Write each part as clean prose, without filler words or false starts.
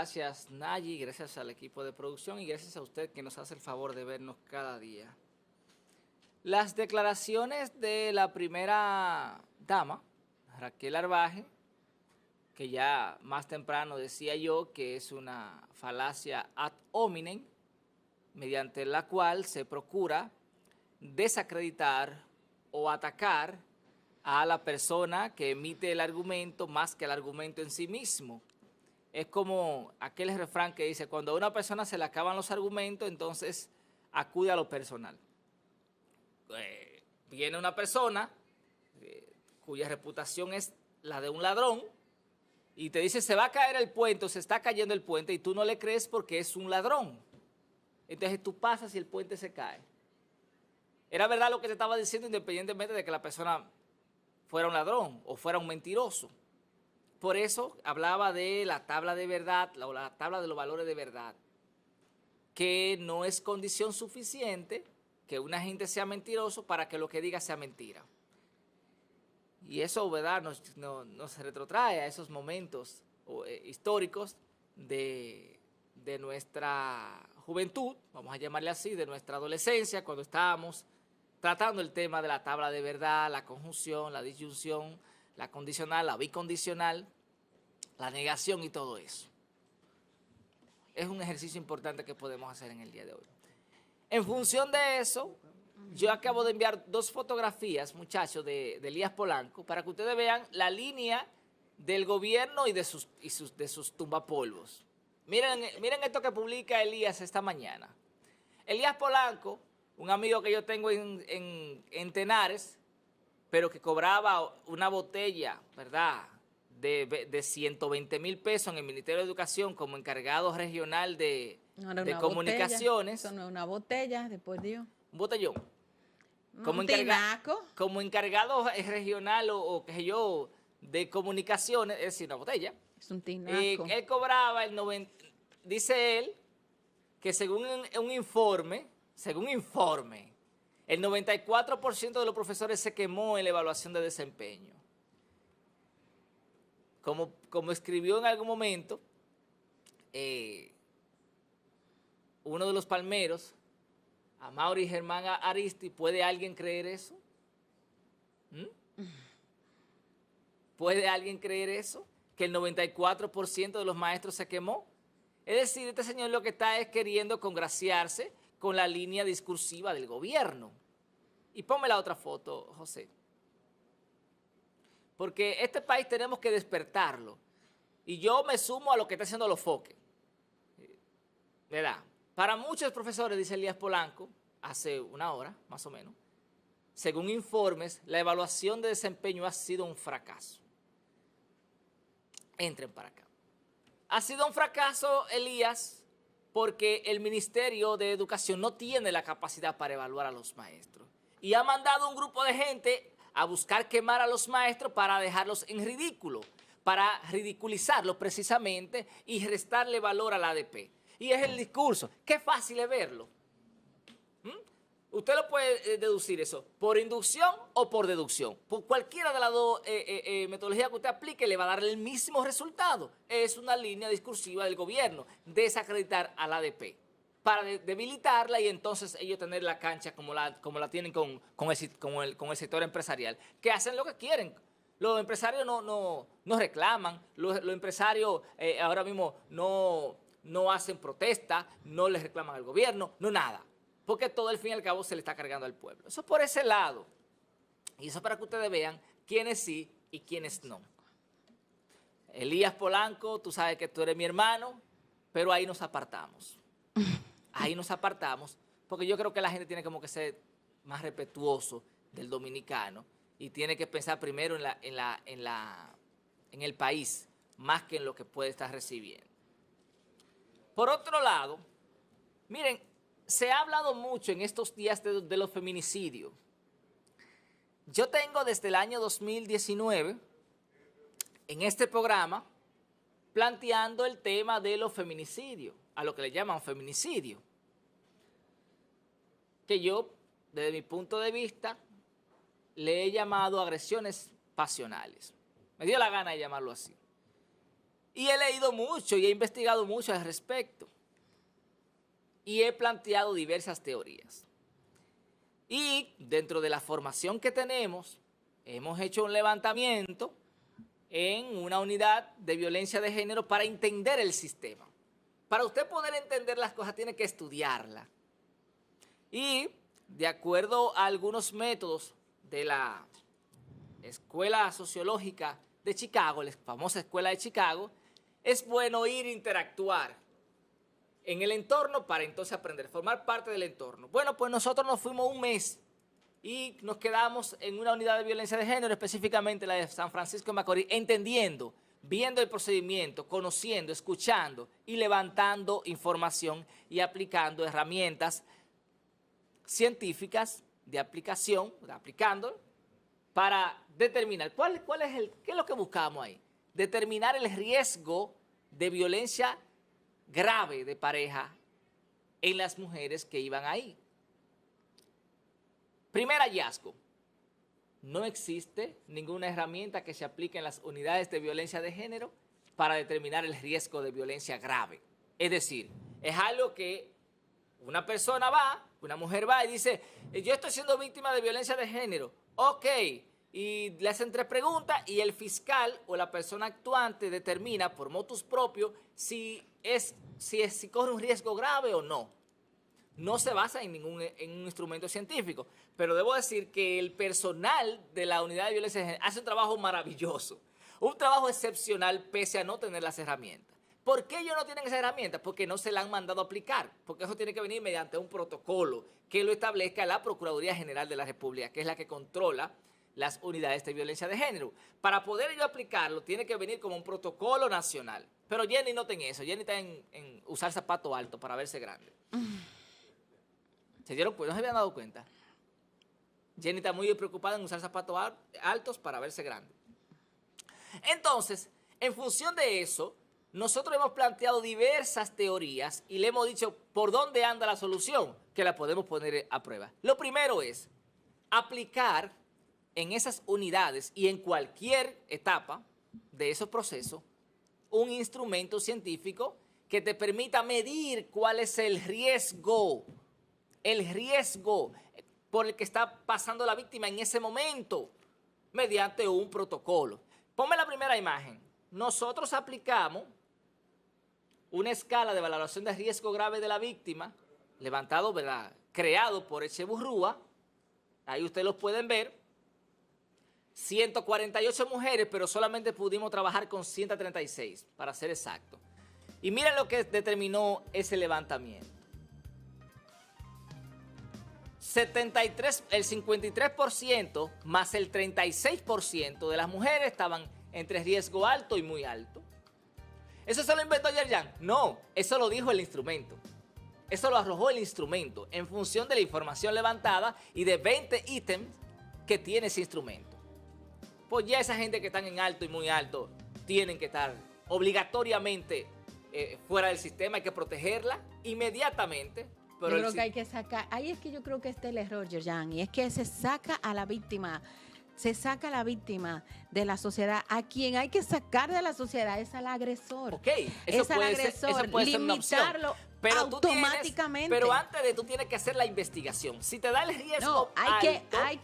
gracias Nayi, gracias al equipo de producción y gracias a usted que nos hace el favor de vernos cada día. Las declaraciones de la primera dama, Raquel Arbaje, que ya más temprano decía yo que es una falacia ad hominem, mediante la cual se procura desacreditar o atacar a la persona que emite el argumento más que el argumento en sí mismo. Es como aquel refrán que dice, cuando a una persona se le acaban los argumentos, entonces acude a lo personal. Viene una persona cuya reputación es la de un ladrón y te dice, se va a caer el puente, o se está cayendo el puente, y tú no le crees porque es un ladrón. Entonces tú pasas y el puente se cae. Era verdad lo que te estaba diciendo, independientemente de que la persona fuera un ladrón o fuera un mentiroso. Por eso hablaba de la tabla de verdad, o la tabla de los valores de verdad, que no es condición suficiente que una gente sea mentiroso para que lo que diga sea mentira. Y eso, ¿verdad?, nos retrotrae a esos momentos históricos de nuestra juventud, vamos a llamarle así, de nuestra adolescencia, cuando estábamos tratando el tema de la tabla de verdad, la conjunción, la disyunción, la condicional, la bicondicional, la negación y todo eso. Es un ejercicio importante que podemos hacer en el día de hoy. En función de eso, yo acabo de enviar 2 fotografías, muchachos, de Elías Polanco, para que ustedes vean la línea del gobierno y de sus tumbapolvos. Miren esto que publica Elías esta mañana. Elías Polanco, un amigo que yo tengo en Tenares, pero que cobraba una botella, ¿verdad?, de 120,000 pesos en el Ministerio de Educación como encargado regional de comunicaciones. Botella. Eso no es una botella, después Dios. Un botellón. Un tinaco. Como encargado regional o qué sé yo, de comunicaciones, es decir, una botella. Es un tinaco. Él cobraba dice él, que según un informe, el 94% de los profesores se quemó en la evaluación de desempeño. Como escribió en algún momento uno de los palmeros, Amaury Germán Aristi, ¿puede alguien creer eso? ¿Puede alguien creer eso? Que el 94% de los maestros se quemó. Es decir, este señor lo que está es queriendo congraciarse con la línea discursiva del gobierno. Y ponme la otra foto, José. Porque este país tenemos que despertarlo. Y yo me sumo a lo que está haciendo los foques. ¿Verdad? Para muchos profesores, dice Elías Polanco, hace una hora, más o menos, según informes, la evaluación de desempeño ha sido un fracaso. Entren para acá. Ha sido un fracaso, Elías, porque el Ministerio de Educación no tiene la capacidad para evaluar a los maestros. Y ha mandado un grupo de gente a buscar quemar a los maestros para dejarlos en ridículo, para ridiculizarlos precisamente y restarle valor a la ADP. Y es el discurso. Qué fácil es verlo. Usted lo puede deducir eso por inducción o por deducción. Por cualquiera de las dos metodologías que usted aplique le va a dar el mismo resultado. Es una línea discursiva del gobierno, desacreditar a la ADP para debilitarla y entonces ellos tener la cancha como la tienen con el sector empresarial, que hacen lo que quieren. Los empresarios no reclaman, los empresarios ahora mismo no hacen protesta, no les reclaman al gobierno, no nada. Porque todo al fin y al cabo se le está cargando al pueblo. Eso por ese lado. Y eso para que ustedes vean quiénes sí y quiénes no. Elías Polanco, tú sabes que tú eres mi hermano, pero ahí nos apartamos. Ahí nos apartamos, porque yo creo que la gente tiene como que ser más respetuoso del dominicano y tiene que pensar primero en el país, más que en lo que puede estar recibiendo. Por otro lado, miren, se ha hablado mucho en estos días de los feminicidios. Yo tengo desde el año 2019 en este programa planteando el tema de los feminicidios, a lo que le llaman feminicidio, que yo, desde mi punto de vista, le he llamado agresiones pasionales. Me dio la gana de llamarlo así. Y he leído mucho y he investigado mucho al respecto. Y he planteado diversas teorías. Y dentro de la formación que tenemos, hemos hecho un levantamiento en una unidad de violencia de género para entender el sistema. Para usted poder entender las cosas tiene que estudiarla. Y de acuerdo a algunos métodos de la Escuela Sociológica de Chicago, la famosa Escuela de Chicago, es bueno ir a interactuar en el entorno para entonces aprender, formar parte del entorno. Bueno, pues nosotros nos fuimos un mes y nos quedamos en una unidad de violencia de género, específicamente la de San Francisco de Macorís, entendiendo, viendo el procedimiento, conociendo, escuchando y levantando información y aplicando herramientas científicas de aplicación, aplicando para determinar qué es lo que buscamos ahí. Determinar el riesgo de violencia grave de pareja en las mujeres que iban ahí. Primer hallazgo, no existe ninguna herramienta que se aplique en las unidades de violencia de género para determinar el riesgo de violencia grave. Es decir, es algo que una persona va, una mujer va y dice, yo estoy siendo víctima de violencia de género, ok, y le hacen 3 preguntas y el fiscal o la persona actuante determina por motus propio si corre un riesgo grave o no. No se basa en un instrumento científico, pero debo decir que el personal de la unidad de violencia de género hace un trabajo maravilloso, un trabajo excepcional pese a no tener las herramientas. ¿Por qué ellos no tienen esas herramientas? Porque no se la han mandado a aplicar, porque eso tiene que venir mediante un protocolo que lo establezca la Procuraduría General de la República, que es la que controla las unidades de violencia de género. Para poder ellos aplicarlo, tiene que venir como un protocolo nacional. Pero Jenny no tiene eso, Jenny está en usar zapato alto para verse grande. ¿Se dieron cuenta? ¿No se habían dado cuenta? Jenny está muy preocupada en usar zapatos altos para verse grande. Entonces, en función de eso, nosotros hemos planteado diversas teorías y le hemos dicho por dónde anda la solución, que la podemos poner a prueba. Lo primero es aplicar en esas unidades y en cualquier etapa de esos procesos un instrumento científico que te permita medir cuál es el riesgo por el que está pasando la víctima en ese momento, mediante un protocolo. Ponme la primera imagen. Nosotros aplicamos una escala de valoración de riesgo grave de la víctima, levantado, ¿verdad?, creado por Echeburrúa, ahí ustedes los pueden ver, 148 mujeres, pero solamente pudimos trabajar con 136, para ser exacto. Y miren lo que determinó ese levantamiento. El 53% más el 36% de las mujeres estaban entre riesgo alto y muy alto. ¿Eso se lo inventó Yerjan? No, eso lo dijo el instrumento. Eso lo arrojó el instrumento en función de la información levantada y de 20 ítems que tiene ese instrumento. Pues ya esa gente que están en alto y muy alto tienen que estar obligatoriamente fuera del sistema, hay que protegerla inmediatamente. Pero yo creo que hay que sacar, ahí es que yo creo que está el error, Yerjan, y es que se saca a la víctima de la sociedad. A quien hay que sacar de la sociedad es al agresor. Ok, eso puede ser una opción. Pero automáticamente. Pero antes de tú tienes que hacer la investigación. Si te da el riesgo hay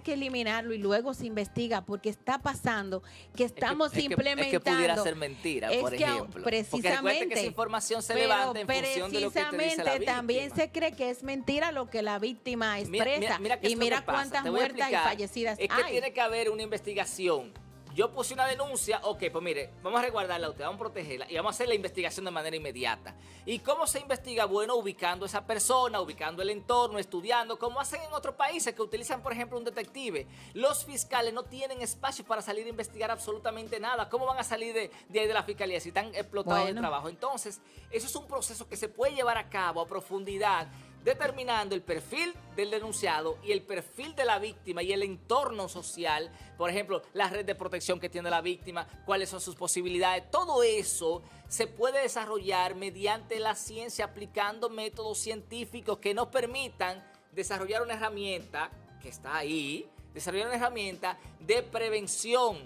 que eliminarlo y luego se investiga porque está pasando que estamos implementando. Es que pudiera ser mentira, por ejemplo. Precisamente. Porque recuerden que esa información se levanta en función de lo que te dice la víctima. También se cree que es mentira lo que la víctima expresa. Mira cuántas muertas y fallecidas hay. Es que tiene que haber una investigación. Yo puse una denuncia, ok, pues mire, vamos a resguardarla a usted, vamos a protegerla y vamos a hacer la investigación de manera inmediata. ¿Y cómo se investiga? Bueno, ubicando a esa persona, ubicando el entorno, estudiando, como hacen en otros países que utilizan, por ejemplo, un detective. Los fiscales no tienen espacio para salir a investigar absolutamente nada. ¿Cómo van a salir de ahí de la fiscalía si están explotados de trabajo? Entonces, eso es un proceso que se puede llevar a cabo a profundidad, determinando el perfil del denunciado y el perfil de la víctima y el entorno social, por ejemplo, la red de protección que tiene la víctima, cuáles son sus posibilidades. Todo eso se puede desarrollar mediante la ciencia, aplicando métodos científicos que nos permitan desarrollar una herramienta que está ahí, desarrollar una herramienta de prevención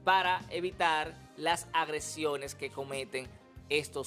para evitar las agresiones que cometen estos